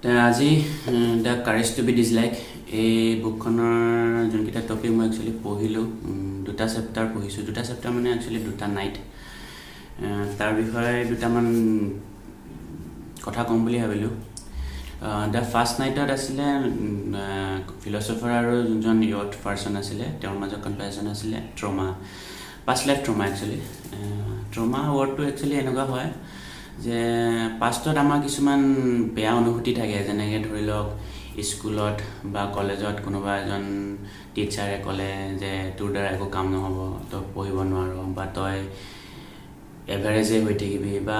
আজি the courage to be dislike এই বুকখনৰ যোনকেইটা টপিক মই একচুৱেলি পঢ়িলোঁ, দুটা চেপ্টাৰ পঢ়িছোঁ। দুটা চেপ্টাৰ মানে একচুৱেলি দুটা নাইট। তাৰ বিষয়ে দুটামান কথা ক'ম বুলি ভাবিলোঁ। দ্য ফাৰ্ষ্ট নাইটত আছিলে ফিলচফাৰ আৰু যোনজন ইয়থ পাৰ্চন আছিলে, তেওঁৰ মাজত কনভাৰ্চেশ্যন আছিলে trauma, past life trauma. Actually trauma ৱৰ্ডটো একচুৱেলি এনেকুৱা হয় যে পাষ্টত আমাৰ কিছুমান বেয়া অনুভূতি থাকে, যেনেকৈ ধৰি লওক স্কুলত বা কলেজত কোনোবা এজন টিচাৰে ক'লে যে তোৰ দ্বাৰা একো কাম নহ'ব, তই পঢ়িব নোৱাৰ, বা তই এভাৰেজে হৈ থাকিবি, বা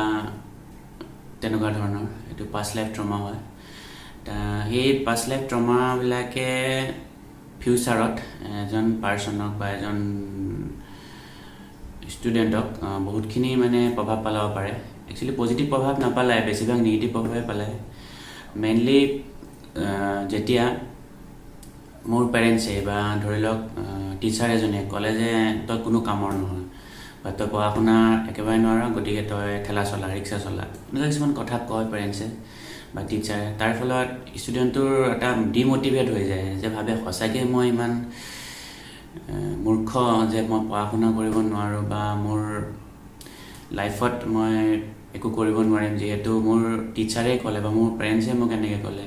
তেনেকুৱা ধৰণৰ। এইটো পাষ্ট লাইফ ট্ৰমা হয়। সেই পাষ্ট লাইফ ট্ৰমাবিলাকে ফিউচাৰত এজন পাৰ্চনক বা এজন ষ্টুডেণ্টক বহুতখিনি মানে প্ৰভাৱ পেলাব পাৰে। একচুৱেলি পজিটিভ প্ৰভাৱ নাপালায়, বেছিভাগ নিগেটিভ প্ৰভাৱে পেলায়। মেইনলি যেতিয়া মোৰ পেৰেণ্টছে বা ধৰি লওক টিচাৰ এজনে ক'লে যে তই কোনো কামৰ নহয়, বা তই পঢ়া শুনা একেবাৰে নোৱাৰ, গতিকে তই ঠেলা চলা, ৰিক্সা চলা, এনেকুৱা কিছুমান কথা কয় পেৰেণ্টছে বা টিচাৰে। তাৰ ফলত ষ্টুডেণ্টটোৰ এটা ডিম'টিভেট হৈ যায়, যে ভাবে সঁচাকৈ মই ইমান মূৰ্খ যে মই পঢ়া শুনা কৰিব নোৱাৰোঁ, বা মোৰ লাইফত মই একো কৰিব নোৱাৰিম, যিহেতু মোৰ টিচাৰে ক'লে বা মোৰ পেৰেণ্টছে মোক এনেকৈ ক'লে,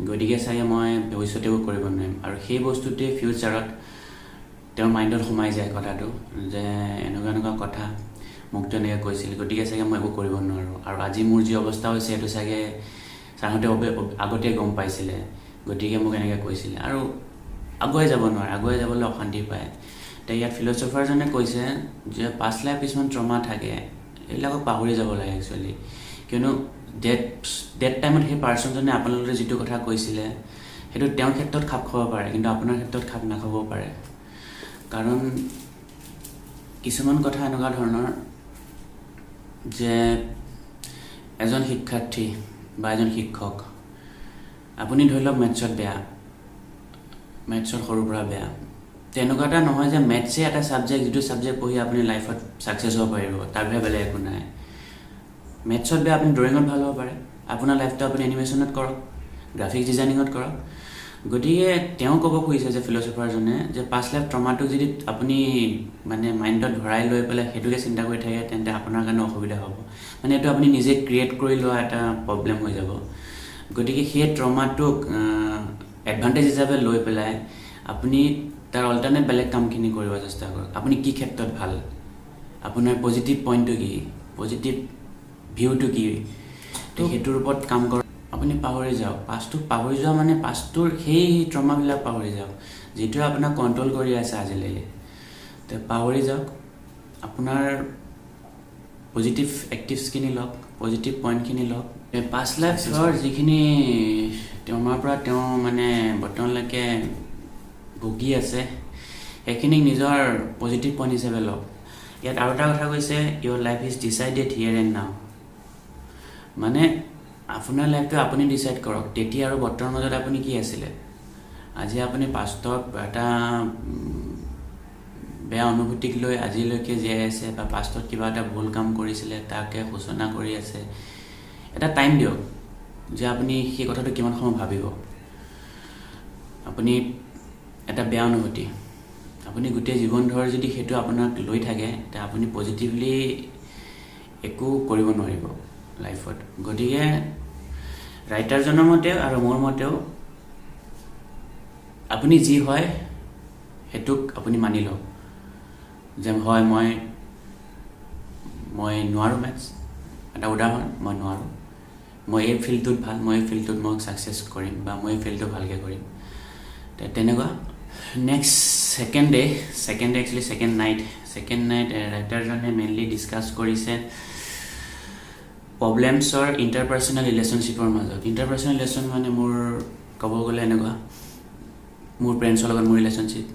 গতিকে চাগে মই ভৱিষ্যতেও কৰিব নোৱাৰিম। আৰু সেই বস্তুটোৱে ফিউচাৰত তেওঁৰ মাইণ্ডত সোমাই যায় কথাটো, যে এনেকুৱা এনেকুৱা কথা মোকতো এনেকৈ কৈছিল, গতিকে চাগে মই একো কৰিব নোৱাৰোঁ। আৰু আজি মোৰ যি অৱস্থা হৈছে সেইটো চাগে ছাৰহঁতে আগতে গম পাইছিলে, গতিকে মোক এনেকৈ কৈছিলে, আৰু আগুৱাই যাব নোৱাৰে, আগুৱাই যাবলৈ অশান্তি পায়। এতিয়া ইয়াত ফিলচফাৰজনে কৈছে যে পাষ্ট লাইফ কিছুমান ট্ৰমা থাকে, এইবিলাকক পাহৰি যাব লাগে একচুৱেলি। কিয়নো ডেট টাইমত সেই পাৰ্চনজনে আপোনালোকে যিটো কথা কৈছিলে সেইটো তেওঁৰ ক্ষেত্ৰত খাপ খাব পাৰে, কিন্তু আপোনাৰ ক্ষেত্ৰত খাপ নাখাব পাৰে। কাৰণ কিছুমান কথা এনেকুৱা ধৰণৰ যে এজন শিক্ষাৰ্থী বা এজন শিক্ষক, আপুনি ধৰি লওক মেথছত বেয়া, মেথছত সৰুৰ পৰা বেয়া, তেনেকুৱা এটা নহয় যে মেথছে এটা ছাবজেক্ট যিটো ছাবজেক্ট পঢ়ি আপুনি লাইফত ছাকচেছ হ'ব পাৰিব, তাৰ বাহিৰে বেলেগ একো নাই। মেথছত বেয়া, আপুনি ড্ৰয়িঙত ভাল হ'ব পাৰে, আপোনাৰ লাইফটো আপুনি এনিমেশ্যনত কৰক, গ্ৰাফিক্স ডিজাইনিঙত কৰক। গতিকে তেওঁ ক'ব খুজিছে যে ফিলচফাৰজনে যে পাষ্ট লাইফ ট্ৰমাটোক যদি আপুনি মানে মাইণ্ডত ভৰাই লৈ পেলাই সেইটোকে চিন্তা কৰি থাকে, তেন্তে আপোনাৰ কাৰণে অসুবিধা হ'ব। মানে এইটো আপুনি নিজে ক্ৰিয়েট কৰি লোৱা এটা প্ৰব্লেম হৈ যাব। গতিকে সেই ট্ৰমাটোক এডভান্টেজ হিচাপে লৈ পেলাই আপুনি তাৰ অল্টাৰনেট বেলেগ কামখিনি কৰিব চেষ্টা কৰক। আপুনি কি ক্ষেত্ৰত ভাল, আপোনাৰ পজিটিভ পইণ্টটো কি, পজিটিভ ভিউটো কি, তো সেইটোৰ ওপৰত কাম কৰক। আপুনি পাহৰি যাওক, পাষ্টটোক পাহৰি যোৱা মানে পাষ্টটোৰ সেই ট্ৰমাবিলাক পাহৰি যাওক, যিটোৱে আপোনাক কণ্ট্ৰল কৰি আছে আজিলৈকে। তো পাহৰি যাওক, আপোনাৰ পজিটিভ এক্টিভছখিনি লওক, পজিটিভ পইণ্টখিনি লওক। পাষ্ট লাইফৰ যিখিনি ট্ৰমাৰ পৰা তেওঁ মানে বৰ্তমানলৈকে ভুগি আছে, সেইখিনিক নিজৰ পজিটিভ পইণ্ট হিচাপে লওক। ইয়াত আৰু এটা কথা কৈছে, your life is decided here and নাও। মানে আপোনাৰ লাইফটো আপুনি ডিচাইড কৰক, তেতিয়া আৰু বৰ্তমানৰ মাজত আপুনি কি আছিলে। আজি আপুনি পাষ্টত এটা বেয়া অনুভূতিক লৈ আজিলৈকে জীয়াই আছে, বা পাষ্টত কিবা এটা ভুল কাম কৰিছিলে তাকে সূচনা কৰি আছে। এটা টাইম দিয়ক যে আপুনি সেই কথাটো কিমান সময় ভাবিব। আপুনি এটা বেয়া অনুভূতি, আপুনি গোটেই জীৱন ধৰ যদি সেইটো আপোনাক লৈ থাকে, তেতিয়া আপুনি পজিটিভলি একো কৰিব নোৱাৰিব লাইফত। গতিকে ৰাইটাৰজনৰ মতেও আৰু মোৰ মতেও আপুনি যি হয় সেইটোক আপুনি মানি লওক, যে হয় মই নোৱাৰোঁ মেথছ, এটা উদাহৰণ, মই নোৱাৰোঁ, মই এই ফিল্ডটোত ভাল, মই এই ফিল্ডটোত মই ছাকচেছ কৰিম, বা মই এই ফিল্ডটো ভালকৈ কৰিম। তেনেকুৱা next second day actually second night ৰাইটাৰজনে মেইনলি ডিছকাছ কৰিছে প্ৰব্লেমছৰ ইণ্টাৰপাৰ্চনেল ৰিলেশ্যনশ্বিপৰ মাজত। ইণ্টাৰপাৰ্চনেল ৰিলেশ্যন মানে মোৰ ক'ব গ'লে এনেকুৱা, মোৰ পেৰেণ্টছৰ লগত মোৰ ৰিলেশ্যনশ্বিপ,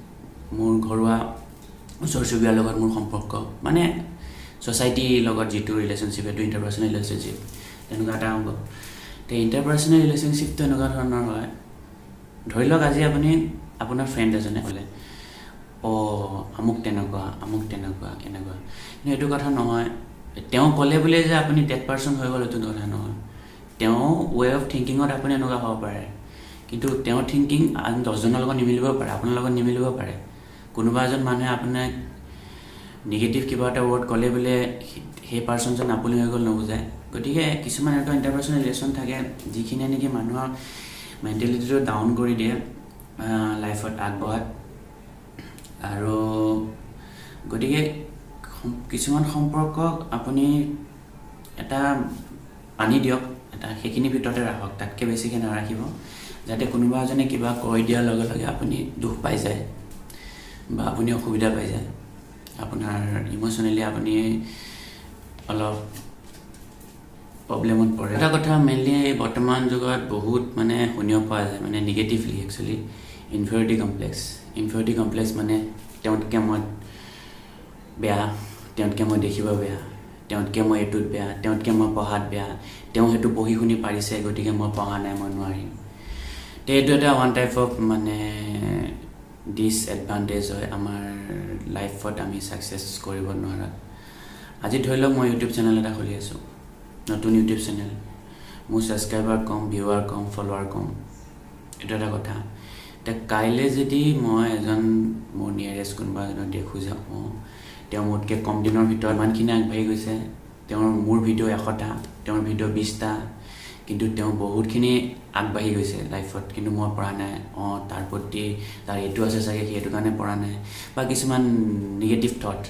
মোৰ ঘৰুৱা ওচৰ চুবুৰীয়াৰ লগত মোৰ সম্পৰ্ক, মানে ছ'চাইটিৰ লগত যিটো ৰিলেশ্যনশ্বিপ, সেইটো ইণ্টাৰপাৰ্চনেল ৰিলেশ্যনশ্বিপ, তেনেকুৱা এটা অংগ। তো ইণ্টাৰপাৰ্চনেল ৰিলেশ্যনশ্বিপটো এনেকুৱা ধৰণৰ হয়, ধৰি লওক আজি আপুনি আপোনাৰ ফ্ৰেণ্ড এজনে ক'লে আমুক তেনেকুৱা এনেকুৱা। কিন্তু এইটো কথা নহয়, তেওঁ ক'লে বুলিয়ে যে আপুনি ডেড পাৰ্চন হৈ গ'ল, এইটো কথা নহয়। তেওঁ ৱে অফ থিংকিঙত আপুনি এনেকুৱা হ'ব পাৰে, কিন্তু তেওঁৰ থিংকিং আন 10জনৰ লগত নিমিলিব পাৰে, আপোনাৰ লগত নিমিলিব পাৰে। কোনোবা এজন মানুহে আপোনাক নিগেটিভ কিবা এটা ৱৰ্ড ক'লে বোলে সেই পাৰ্চনজন আপুনি হৈ গ'ল নুবুজায়। গতিকে কিছুমান এনেকুৱা ইণ্টাৰপাৰ্চনেল ৰিলেশ্যন থাকে যিখিনিয়ে নেকি মানুহৰ মেণ্টেলিটিটো ডাউন কৰি দিয়ে লাইফত আগবঢ়াত। আৰু গতিকে কিছুমান সম্পৰ্কক আপুনি এটা আনি দিয়ক, এটা সেইখিনিৰ ভিতৰতে ৰাখক, তাতকৈ বেছিকৈ নাৰাখিব, যাতে কোনোবা এজনে কিবা কৈ দিয়াৰ লগে লগে আপুনি দুখ পাই যায় বা আপুনি অসুবিধা পাই যায়, আপোনাৰ ইম'চনেলি আপুনি অলপ প্ৰব্লেমত পৰে। এটা কথা মেইনলি বৰ্তমান যুগত বহুত মানে শুনিব পোৱা যায়, মানে নিগেটিভলি একচুৱেলি ইনফেৰিয়ৰিটি কমপ্লেক্স মানে তেওঁতকৈ মই বেয়া, তেওঁতকৈ মই দেখিব বেয়া, তেওঁতকৈ মই এইটোত বেয়া, তেওঁতকৈ মই পঢ়াত বেয়া, তেওঁ সেইটো পঢ়ি শুনি পাৰিছে গতিকে মই পঢ়া নাই, মই নোৱাৰিম। তো এইটো এটা ওৱান টাইপ অফ মানে ডিছএডভান্টেজ হয় আমাৰ লাইফত আমি ছাকচেছ কৰিব নোৱাৰা। আজি ধৰি লওক মই ইউটিউব চেনেল এটা খুলি আছোঁ, নতুন ইউটিউব চেনেল, মোৰ ছাবস্ক্ৰাইবাৰ কম, ভিউৱাৰ কম, ফলোৱাৰ কম, এইটো এটা কথা। এতিয়া কাইলৈ যদি মই এজন মোৰ নিয়েৰেষ্ট কোনোবা এজনক দেখোঁ যে তেওঁ মোতকৈ কম দিনৰ ভিতৰত ইমানখিনি আগবাঢ়ি গৈছে, তেওঁৰ মোৰ ভিডিঅ' 100টা, তেওঁৰ ভিডিঅ' 20টা, কিন্তু তেওঁ বহুতখিনি আগবাঢ়ি গৈছে লাইফত, কিন্তু মই পৰা নাই, তাৰ প্ৰতি তাৰ এইটো আছে চাগে সেইটো কাৰণে পৰা নাই, বা কিছুমান নিগেটিভ থট,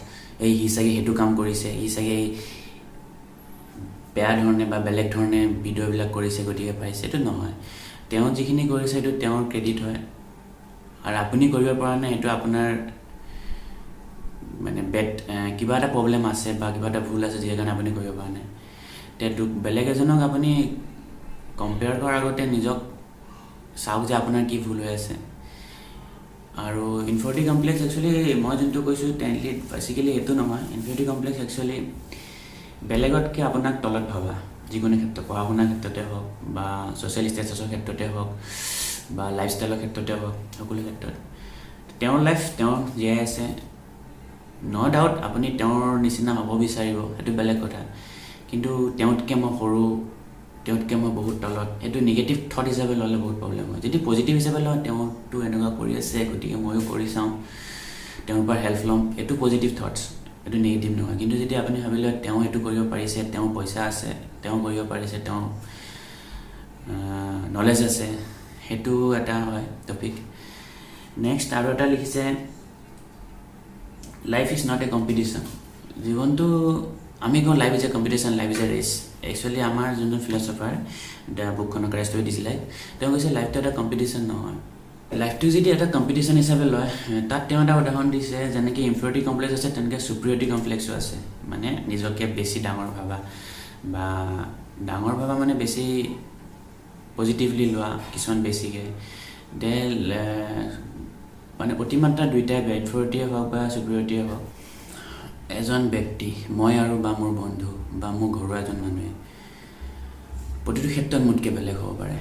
সি চাগে সেইটো কাম কৰিছে, সি চাগে বেয়া ধৰণে বা বেলেগ ধৰণে ভিডিঅ'বিলাক কৰিছে গতিকে পাইছে, এইটো নহয়। তেওঁ যিখিনি কৰিছে সেইটো তেওঁৰ ক্ৰেডিট হয়, আৰু আপুনি কৰিব পৰা নাই সেইটো আপোনাৰ মানে কিবা এটা প্ৰব্লেম আছে বা কিবা এটা ভুল আছে যিহেতু আপুনি কৰিব পৰা নাই। এতিয়া বেলেগ এজনক আপুনি কম্পেয়াৰ কৰাৰ আগতে নিজক চাওক যে আপোনাৰ কি ভুল হৈ আছে। আৰু ইনফেৰিয়ৰিটি কমপ্লেক্স একচুৱেলি মই যোনটো কৈছোঁ বেচিকেলি এইটো নহয়। ইনফেৰিয়ৰিটি কমপ্লেক্স একচুৱেলি বেলেগতকৈ আপোনাক তলত ভাবা, যিকোনো ক্ষেত্ৰত, পঢ়া শুনাৰ ক্ষেত্ৰতে হওক বা ছ'চিয়েল ষ্টেটাছৰ ক্ষেত্ৰতে হওক বা লাইফষ্টাইলৰ ক্ষেত্ৰতে হওক, সকলো ক্ষেত্ৰত তেওঁৰ লাইফ তেওঁ জীয়াই আছে, ন' ডাউট আপুনি তেওঁৰ নিচিনা হ'ব বিচাৰিব, সেইটো বেলেগ কথা, কিন্তু তেওঁতকৈ মই সৰু, তেওঁতকৈ মই বহুত তলত, এইটো নিগেটিভ থট হিচাপে ল'লে বহুত প্ৰব্লেম হয়। যদি পজিটিভ হিচাপে লওঁ তেওঁতো এনেকুৱা কৰি আছে গতিকে ময়ো কৰি চাওঁ, তেওঁৰ পৰা হেল্প ল'ম, এইটো পজিটিভ থটছ, এইটো নিগেটিভ নহয়। কিন্তু যদি আপুনি ভাবি লয় তেওঁ এইটো কৰিব পাৰিছে, তেওঁ পইচা আছে, তেওঁ কৰিব পাৰিছে, তেওঁ নলেজ আছে, সেইটো এটা হয় টপিক। নেক্সট আৰু এটা লিখিছে, life is not a competition. জীৱনটো আমি কওঁ life is a competition, life is a race. Actually আমাৰ যোনজন ফিলচফাৰ বুকখনৰ ক্ৰাইষ্ট উইথ দিছ লাইফ, তেওঁ কৈছে লাইফটো এটা কম্পিটিশ্যন নহয়। লাইফটো যদি এটা কম্পিটিশ্যন হিচাপে লয়, তাত তেওঁ এটা উদাহৰণ দিছে, যেনেকৈ ইনফেৰিয়ৰিটি কমপ্লেক্স আছে তেনেকৈ ছুপিৰিয়ৰিটি কমপ্লেক্সো আছে। মানে নিজকে বেছি ডাঙৰ ভাবা, বা ডাঙৰ ভাবা মানে বেছি পজিটিভলি লোৱা, কিছুমান বেছিকৈ মানে অতিমাত্ৰা দুইটাই বেয়া, ইনফেৰিয়ৰিটিয়ে হওক বা ছুপিৰিয়ৰিটিয়ে হওক। এজন ব্যক্তি, মই আৰু বা মোৰ বন্ধু বা মোৰ ঘৰুৱা এজন মানুহে প্ৰতিটো ক্ষেত্ৰত মোতকৈ বেলেগ হ'ব পাৰে,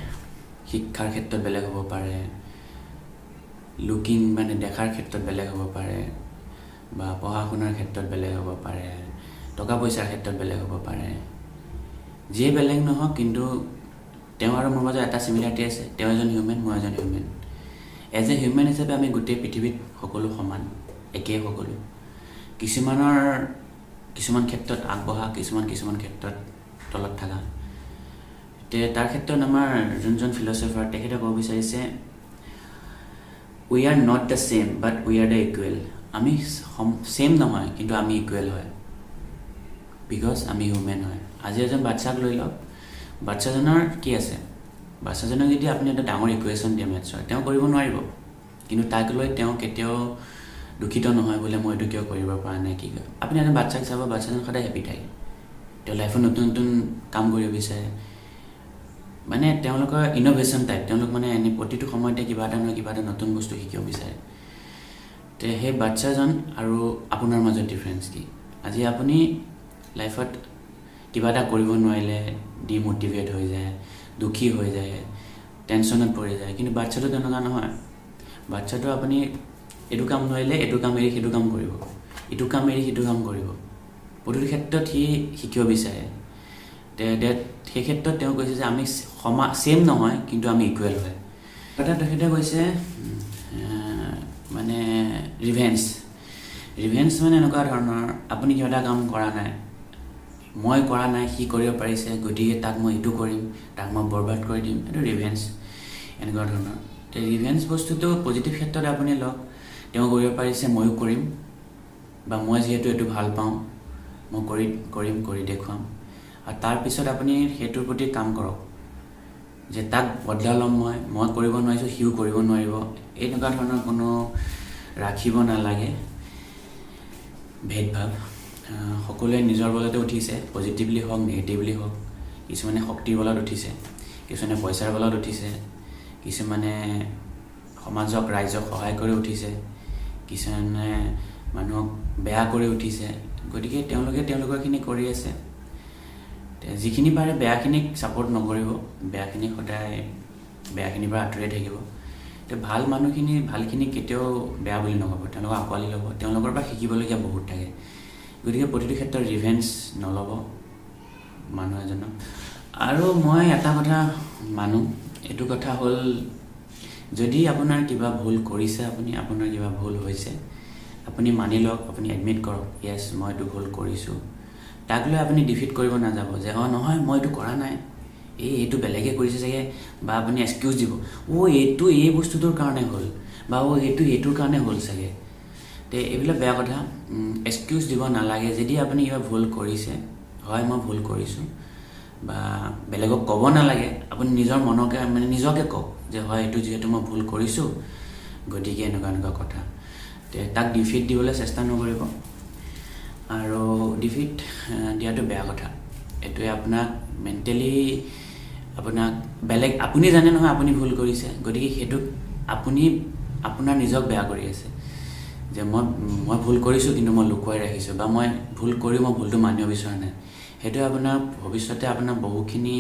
শিক্ষাৰ ক্ষেত্ৰত বেলেগ হ'ব পাৰে, লুকিং মানে দেখাৰ ক্ষেত্ৰত বেলেগ হ'ব পাৰে, বা পঢ়া শুনাৰ ক্ষেত্ৰত বেলেগ হ'ব পাৰে, টকা পইচাৰ ক্ষেত্ৰত বেলেগ হ'ব পাৰে, যিয়ে বেলেগ নহওক, কিন্তু তেওঁ আৰু মোৰ মাজত এটা চিমিলাৰিটি আছে, তেওঁ এজন হিউমেন, মই এজন হিউমেন। এজ এ হিউমেন হিচাপে আমি গোটেই পৃথিৱীত সকলো সমান, একেই সকলো। কিছুমান ক্ষেত্ৰত আগবঢ়া, কিছুমান ক্ষেত্ৰত তলত থকা। তাৰ ক্ষেত্ৰত আমাৰ যোনজন ফিলচফাৰ তেখেতে ক'ব বিচাৰিছে, we are not the same but we are the equal. আমি ছেইম নহয় কিন্তু আমি ইকুৱেল হয়, বিকজ আমি হিউমেন হয়। আজি এজন বাচ্ছাক লৈ লওক, বাচ্ছাজনৰ কি আছে, বাচ্ছাজনক যদি আপুনি এটা ডাঙৰ ইকুৱেশ্যন দিয়ে মেথছৰ, তেওঁ কৰিব নোৱাৰিব, কিন্তু তাক লৈ তেওঁ কেতিয়াও দুখিত নহয় বোলে মই এইটো কিয় কৰিব পৰা নাই, কি কয়। আপুনি এজন বাচ্ছাক চাব, বাচ্ছাজন সদায় হেপী থাকে, তেওঁ লাইফত নতুন নতুন কাম কৰিব বিচাৰে, মানে তেওঁলোকৰ ইন'ভেশ্যন টাইপ, তেওঁলোক মানে প্ৰতিটো সময়তে কিবা এটা নহয় কিবা এটা নতুন বস্তু শিকিব বিচাৰে। তে সেই বাচ্ছাজন আৰু আপোনাৰ মাজত ডিফাৰেঞ্চ কি? আজি আপুনি লাইফত কিবা এটা কৰিব নোৱাৰিলে ডিম'টিভেট হৈ যায়, দুখী হৈ যায়, টেনশ্যনত পৰি যায়, কিন্তু বাচ্ছাটো তেনেকুৱা নহয়। বাচ্ছাটো আপুনি এইটো কাম নোৱাৰিলে এইটো কাম এৰি সেইটো কাম কৰিব, ইটো কাম এৰি সিটো কাম কৰিব, প্ৰতিটো ক্ষেত্ৰত সি শিকিব বিচাৰে। সেই ক্ষেত্ৰত তেওঁ কৈছে যে আমি সেম নহয় কিন্তু আমি ইকুৱেল হয়। এটা তেখেতে কৈছে মানে ৰিভেঞ্জ মানে এনেকুৱা ধৰণৰ, আপুনি কিবা এটা কাম কৰা নাই, মই কৰা নাই, সি কৰিব পাৰিছে, গতিকে তাক মই এইটো কৰিম, তাক মই বৰবাদ কৰি দিম, এইটো ৰিভেঞ্জ এনেকুৱা ধৰণৰ। ৰিভেঞ্জ বস্তুটো পজিটিভ ক্ষেত্ৰত আপুনি লওক, তেওঁ কৰিব পাৰিছে ময়ো কৰিম, বা মই যিহেতু এইটো ভাল পাওঁ মই কৰি দেখুৱাম। আৰু তাৰপিছত আপুনি সেইটোৰ প্ৰতি কাম কৰক যে তাক বদলা ল'ম, মই কৰিব নোৱাৰিছোঁ সিও কৰিব নোৱাৰিব, এনেকুৱা ধৰণৰ কোনো ৰাখিব নালাগে ভেদভাৱ। সকলোৱে নিজৰ বলতে উঠিছে, পজিটিভলি হওক নিগেটিভলি হওক। কিছুমানে শক্তিৰ বলত উঠিছে, কিছুমানে পইচাৰ বলত উঠিছে, কিছুমানে সমাজক ৰাইজক সহায় কৰি উঠিছে, কিছুমানে মানুহক বেয়া কৰি উঠিছে। গতিকে তেওঁলোকে তেওঁলোকৰখিনি কৰি আছে। যিখিনি পাৰে বেয়াখিনিক ছাপোৰ্ট নকৰিব, বেয়াখিনি সদায় বেয়াখিনিৰ পৰা আঁতৰি থাকিব। ভাল মানুহখিনি ভালখিনি কেতিয়াও বেয়া বুলি নক'ব, তেওঁলোকক আঁকোৱালি ল'ব, তেওঁলোকৰ পৰা শিকিবলগীয়া বহুত থাকে। গতিকে প্ৰতিটো ক্ষেত্ৰত ৰিভেঞ্জ নল'ব মানুহ এজনক। আৰু মই এটা কথা মানো, এইটো কথা হ'ল যদি আপোনাৰ কিবা ভুল কৰিছে, আপোনাৰ কিবা ভুল হৈছে, আপুনি মানি লওক, আপুনি এডমিট কৰক, য়েছ মই এইটো ভুল কৰিছোঁ। তাক লৈ আপুনি ডিফিট কৰিব নাযাব যে নহয় মই এইটো কৰা নাই, এইটো বেলেগে কৰিছে চাগে, বা আপুনি এক্সকিউজ দিব, এইটো এই বস্তুটোৰ কাৰণে হ'ল, বা এইটোৰ কাৰণে হ'ল চাগে। এইবিলাক বেয়া কথা, এক্সকিউজ দিব নালাগে। যদি আপুনি কিবা ভুল কৰিছে, হয় মই ভুল কৰিছোঁ, বা বেলেগক ক'ব নালাগে, আপুনি নিজৰ মনকে মানে নিজকে কওক যে হয় এইটো যিহেতু মই ভুল কৰিছোঁ, গতিকে এনেকুৱা কথা। তাক ডিফিট দিবলৈ চেষ্টা নকৰিব। আৰু ডিফিট দিয়াটো বেয়া কথা, এইটোৱে আপোনাক মেণ্টেলি আপুনি জানে নহয় আপুনি ভুল কৰিছে, গতিকে সেইটোক আপুনি আপোনাৰ নিজক বেয়া কৰি আছে যে মই ভুল কৰিছোঁ কিন্তু মই লুকুৱাই ৰাখিছোঁ, বা মই ভুল কৰি মই ভুলটো মানিব বিচৰা নাই। সেইটোৱে আপোনাৰ ভৱিষ্যতে আপোনাৰ বহুখিনি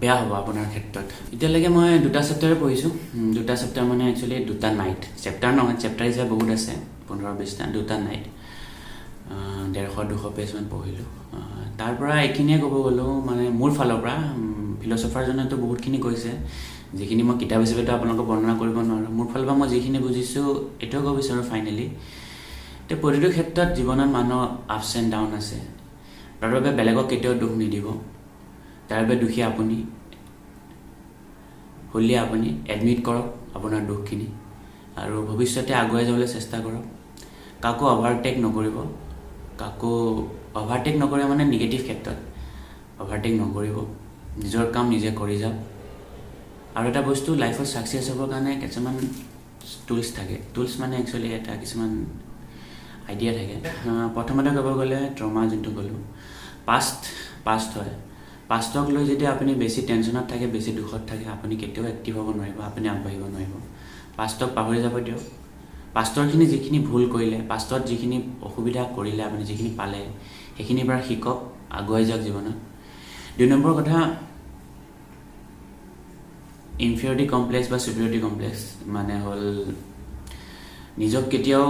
বেয়া হ'ব আপোনাৰ ক্ষেত্ৰত। এতিয়ালৈকে মই 2টা চেপ্টাৰে পঢ়িছোঁ। 2টা চেপ্টাৰ মানে একচুৱেলি 2টা নাইট, চেপ্টাৰ নহয়, চেপ্টাৰ হিচাপে বহুত আছে, 15-20টা, 2টা নাইট, 150-200 পেজমান পঢ়িলোঁ। তাৰ পৰা এইখিনিয়ে ক'ব গ'লোঁ, মানে মোৰ ফালৰ পৰা ফিলচফাৰজনেতো বহুতখিনি কৈছে, যিখিনি মই কিতাপ হিচাপেতো আপোনালোকক বৰ্ণনা কৰিব নোৱাৰোঁ। মোৰ ফালৰ পৰা মই যিখিনি বুজিছোঁ এইটোৱে ক'ব বিচাৰোঁ ফাইনেলি। প্ৰতিটো ক্ষেত্ৰত জীৱনত মানুহৰ আপছ এণ্ড ডাউন আছে, তাৰ বাবে বেলেগক কেতিয়াও দুখ নিদিব, তাৰ বাবে দোষী আপুনি। হ'লে আপুনি এডমিট কৰক আপোনাৰ দুখখিনি, আৰু ভৱিষ্যতে আগুৱাই যাবলৈ চেষ্টা কৰক। কাকো অভাৰটেক নকৰিব, অভাৰটেক নকৰে মানে নিগেটিভ ক্ষেত্ৰত অভাৰটেক নকৰিব, নিজৰ কাম নিজে কৰি যাওক। আৰু এটা বস্তু, লাইফত ছাকচেছ হ'বৰ কাৰণে কিছুমান টুলছ থাকে, টুলছ মানে একচুৱেলি এটা কিছুমান আইডিয়া থাকে। প্ৰথমতে ক'ব গ'লে ট্ৰমা যোনটো ক'লোঁ, পাষ্ট হয়, পাষ্টক লৈ যদি আপুনি বেছি টেনশ্যনত থাকে, বেছি দুখত থাকে, আপুনি কেতিয়াও এক্টিভ হ'ব নোৱাৰিব, আপুনি আগবাঢ়িব নোৱাৰিব। পাষ্টক পাহৰি যাব দিয়ক, পাষ্টৰখিনি যিখিনি ভুল কৰিলে, পাষ্টত যিখিনি অসুবিধা কৰিলে, আপুনি যিখিনি পালে সেইখিনিৰ পৰা শিকক, আগুৱাই যাওক জীৱনত। 2 নম্বৰ কথা, ইনফিৰিয়ৰিটি কমপ্লেক্স বা ছুপিৰিয়ৰিটি কমপ্লেক্স মানে হ'ল নিজক কেতিয়াও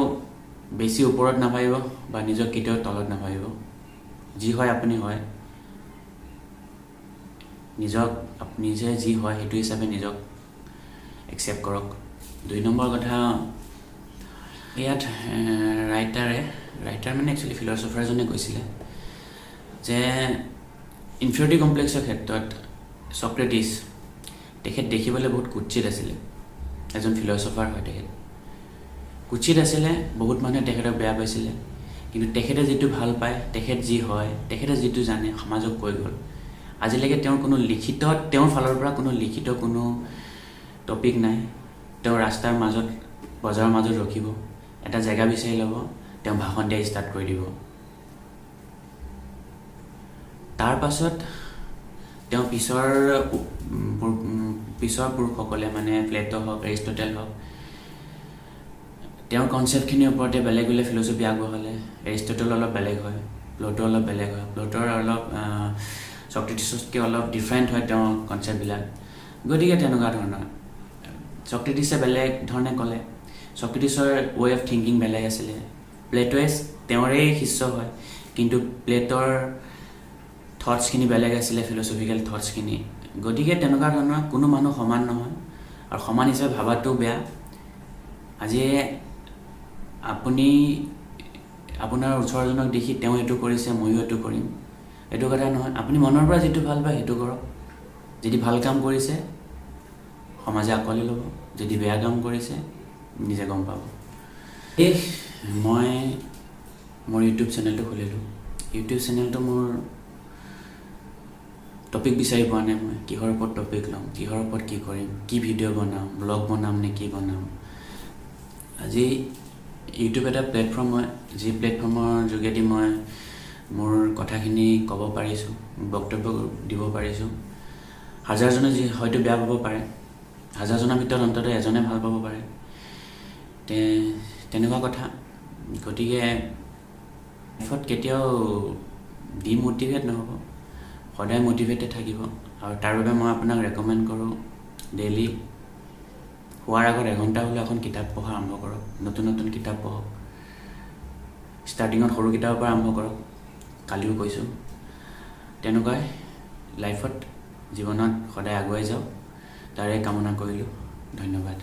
বেছি ওপৰত নাভাবিব বা নিজক কেতিয়াও তলত নাভাবিব। যি হয় আপুনি হয়, নিজে যি হয় সেইটো হিচাপে নিজক একচেপ্ট কৰক। 2 নম্বৰ কথা, ইয়াত ৰাইটাৰ মানে একচুৱেলি ফিলচফাৰজনে কৈছিলে যে ইনফিৰিয়ৰিটি কমপ্লেক্সৰ ক্ষেত্ৰত ছক্ৰেটিছ, তেখেত দেখিবলৈ বহুত কুৎসিত আছিলে, এজন ফিলচফাৰ হয় তেখেত, কুৎসিত আছিলে, বহুত মানুহে তেখেতক বেয়া পাইছিলে, কিন্তু তেখেতে যিটো ভাল পায়, তেখেত যি হয়, তেখেতে যিটো জানে সমাজক কৈ গ'ল। আজিলৈকে তেওঁৰ ফালৰ পৰা কোনো লিখিত কোনো টপিক নাই। তেওঁ ৰাস্তাৰ মাজত, বজাৰৰ মাজত ৰখিব, এটা জেগা বিচাৰি ল'ব, তেওঁ ভাষণ দিয়া ষ্টাৰ্ট কৰি দিব। তাৰ পাছত তেওঁ পিছৰ পুৰুষসকলে মানে প্লেটো হওক, এৰিষ্টটেল হওক, তেওঁৰ কনচেপ্টখিনিৰ ওপৰতে বেলেগ বেলেগ ফিলচফি আগবঢ়ালে। এৰিষ্টটেল অলপ বেলেগ হয়, প্লেটো অলপ বেলেগ হয়, প্লেটোৰ অলপ ছক্ৰেটিছতকৈ অলপ ডিফাৰেণ্ট হয় তেওঁৰ কনচেপ্টবিলাক। গতিকে তেনেকুৱা ধৰণৰ ছক্ৰেটিছে বেলেগ ধৰণে ক'লে, ছক্ৰেটিছৰ ৱে অফ থিংকিং বেলেগ আছিলে। প্লেটোৱে তেওঁৰে শিষ্য হয়, কিন্তু প্লেটোৰ থটছখিনি বেলেগ আছিলে, ফিল'চফিকেল থটছখিনি। গতিকে তেনেকুৱা ধৰণৰ কোনো মানুহ সমান নহয়, আৰু সমান হিচাপে ভাবাটোও বেয়া। আজি আপুনি আপোনাৰ ওচৰজনক দেখি তেওঁ এইটো কৰিছে, ময়ো এইটো কৰিম, এইটো কথা নহয়। আপুনি মনৰ পৰা যিটো ভাল পায় সেইটো কৰক। যদি ভাল কাম কৰিছে সমাজে আঁকোৱালি ল'ব, যদি বেয়া কাম কৰিছে নিজে গম পাব। মই মোৰ ইউটিউব চেনেলটো খুলিলোঁ। ইউটিউব চেনেলটো মোৰ টপিক বিচাৰি পোৱা নাই। মই কিহৰ ওপৰত টপিক ল'ম, কিহৰ ওপৰত কি কৰিম, কি ভিডিঅ' বনাম, ব্লগ বনাম নে কি বনাম। আজি ইউটিউব এটা প্লেটফৰ্ম হয়, যি প্লেটফৰ্মৰ যোগেদি মই মোৰ কথাখিনি ক'ব পাৰিছোঁ, বক্তব্য দিব পাৰিছোঁ। হাজাৰজনে হয়তো বেয়া পাব পাৰে, হাজাৰজনৰ ভিতৰত অন্ততঃ এজনে ভাল পাব পাৰে, তেনেকুৱা কথা। গতিকে লাইফত কেতিয়াও ডিম'টিভেট নহ'ব, সদায় মটিভেটেড থাকিব। আৰু তাৰ বাবে মই আপোনাক ৰেকমেণ্ড কৰোঁ, ডেইলি শোৱাৰ আগত এঘণ্টা হ'লেও এখন কিতাপ পঢ়া আৰম্ভ কৰক। নতুন নতুন কিতাপ পঢ়ক। ষ্টাৰ্টিঙত সৰু কিতাপৰ পৰা আৰম্ভ কৰক, কালিও কৈছোঁ। তেনেকুৱাই লাইফত জীৱনত সদায় আগুৱাই যাওক, তাৰে কামনা কৰিলোঁ। ধন্যবাদ।